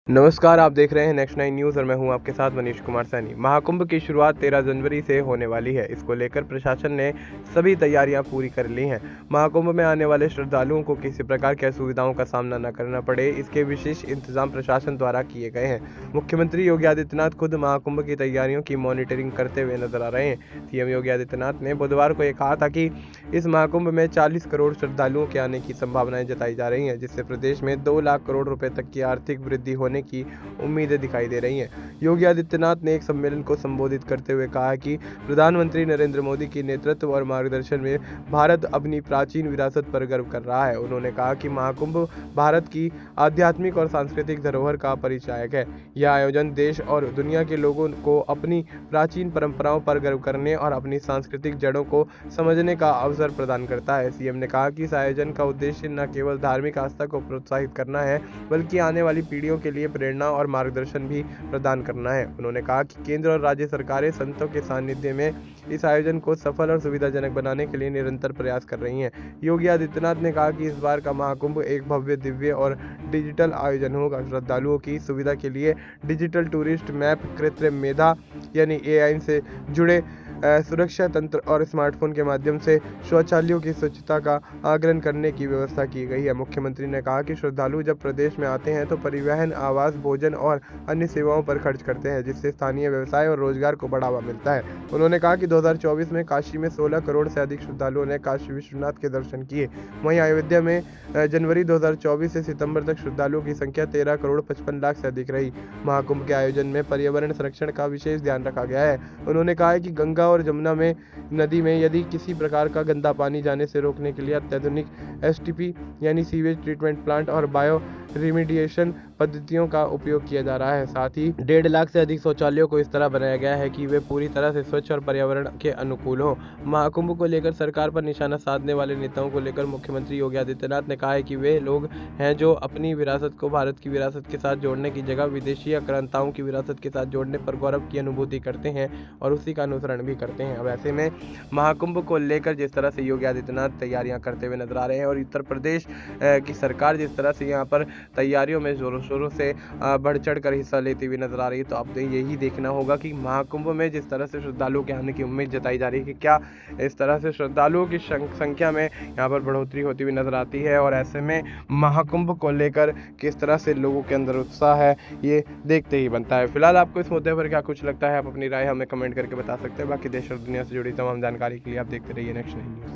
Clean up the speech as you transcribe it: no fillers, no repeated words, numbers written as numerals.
नमस्कार, आप देख रहे हैं नेक्स्ट 9 न्यूज़ और मैं हूं आपके साथ मनीष कुमार सैनी। महाकुंभ की शुरुआत 13 जनवरी से होने वाली है। इसको लेकर प्रशासन ने सभी तैयारियां पूरी कर ली हैं। महाकुंभ में आने वाले श्रद्धालुओं को किसी प्रकार की असुविधाओं का सामना न करना पड़े, इसके विशेष इंतजाम प्रशासन द्वारा किए गए हैं। मुख्यमंत्री योगी आदित्यनाथ खुद महाकुंभ की तैयारियों की मॉनिटरिंग करते हुए नजर आ रहे हैं। सीएम योगी आदित्यनाथ ने बुधवार को ये कहा था कि इस महाकुंभ में 40 करोड़ श्रद्धालुओं के आने की संभावनाएं जताई जा रही हैं, जिससे प्रदेश में 2 लाख करोड़ रुपए तक की आर्थिक वृद्धि होने की उम्मीदें दिखाई दे रही हैं। योगी आदित्यनाथ ने एक सम्मेलन को संबोधित करते हुए कहा कि प्रधानमंत्री नरेंद्र मोदी के नेतृत्व और मार्गदर्शन में भारत अपनी प्राचीन विरासत पर गर्व कर रहा है। उन्होंने कहा कि महाकुंभ भारत की आध्यात्मिक और सांस्कृतिक धरोहर का परिचायक है। यह आयोजन देश और दुनिया के लोगों को अपनी प्राचीन परंपराओं पर गर्व करने और अपनी सांस्कृतिक जड़ों को समझने का अवसर प्रदान करता है। सीएम ने कहा कि इस आयोजन का उद्देश्य न केवल धार्मिक आस्था को प्रोत्साहित करना है, बल्कि आने वाली पीढ़ियों के लिए प्रेरणा और मार्गदर्शन भी प्रदान करना है। उन्होंने कहा कि केंद्र और राज्य सरकारें संतों के सानिध्य में इस आयोजन को सफल और सुविधाजनक बनाने के लिए निरंतर प्रयास कर रही हैं। योगी आदित्यनाथ ने कहा कि इस बार का महाकुंभ एक भव्य, दिव्य और डिजिटल आयोजन होगा। श्रद्धालुओं की सुविधा के लिए डिजिटल टूरिस्ट मैप, कृत्रिम मेधा यानी एआई से जुड़े सुरक्षा तंत्र और स्मार्टफोन के माध्यम से शौचालयों की स्वच्छता का आकलन करने की व्यवस्था की गई है। मुख्यमंत्री ने कहा कि श्रद्धालु जब प्रदेश में आते हैं तो परिवहन, आवास, भोजन और अन्य सेवाओं पर खर्च करते हैं, जिससे स्थानीय व्यवसाय और रोजगार को बढ़ावा मिलता है। उन्होंने कहा कि 2024 में काशी में 16 करोड़ से अधिक श्रद्धालुओं ने काशी विश्वनाथ के दर्शन किए। वहीं अयोध्या में जनवरी 2024 से सितंबर तक श्रद्धालुओं की संख्या 13 करोड़ 55 लाख से अधिक रही। महाकुंभ के आयोजन में पर्यावरण संरक्षण का विशेष ध्यान रखा गया है। उन्होंने कहा है कि गंगा और जमुना में नदी में यदि किसी प्रकार का गंदा पानी जाने से रोकने के लिए अत्याधुनिक एसटीपी यानी सीवेज ट्रीटमेंट प्लांट और बायो रिमीडिएशन पद्धतियों का उपयोग किया जा रहा है। साथ ही 1.5 लाख से अधिक शौचालयों को इस तरह बनाया गया है कि वे पूरी तरह से स्वच्छ और पर्यावरण के अनुकूल हो। महाकुंभ को लेकर सरकार पर निशाना साधने वाले नेताओं को लेकर मुख्यमंत्री योगी आदित्यनाथ ने कहा है कि वे लोग हैं जो अपनी विरासत को भारत की विरासत के साथ जोड़ने की जगह विदेशी आक्रांताओं की विरासत के साथ जोड़ने पर गौरव की अनुभूति करते हैं और उसी का अनुसरण भी करते हैं। अब ऐसे में महाकुंभ को लेकर जिस तरह से योगी आदित्यनाथ तैयारियां करते हुए नजर आ रहे हैं और उत्तर प्रदेश की सरकार जिस तरह से यहाँ पर तैयारियों में जोरों शोरों से बढ़ चढ़ कर हिस्सा लेती हुई नजर आ रही है, तो अब यही देखना होगा कि महाकुंभ में जिस तरह से श्रद्धालुओं के आने की उम्मीद जताई जा रही है कि क्या इस तरह से श्रद्धालुओं की संख्या में यहाँ पर बढ़ोतरी होती हुई नजर आती है, और ऐसे में महाकुंभ को लेकर किस तरह से लोगों के अंदर उत्साह है, ये देखते ही बनता है। फिलहाल आपको इस मुद्दे पर क्या कुछ लगता है, आप अपनी राय हमें कमेंट करके बता सकते हैं। बाकी देश और दुनिया से जुड़ी तमाम जानकारी के लिए आप देखते रहिए नेक्स्ट 9 न्यूज़।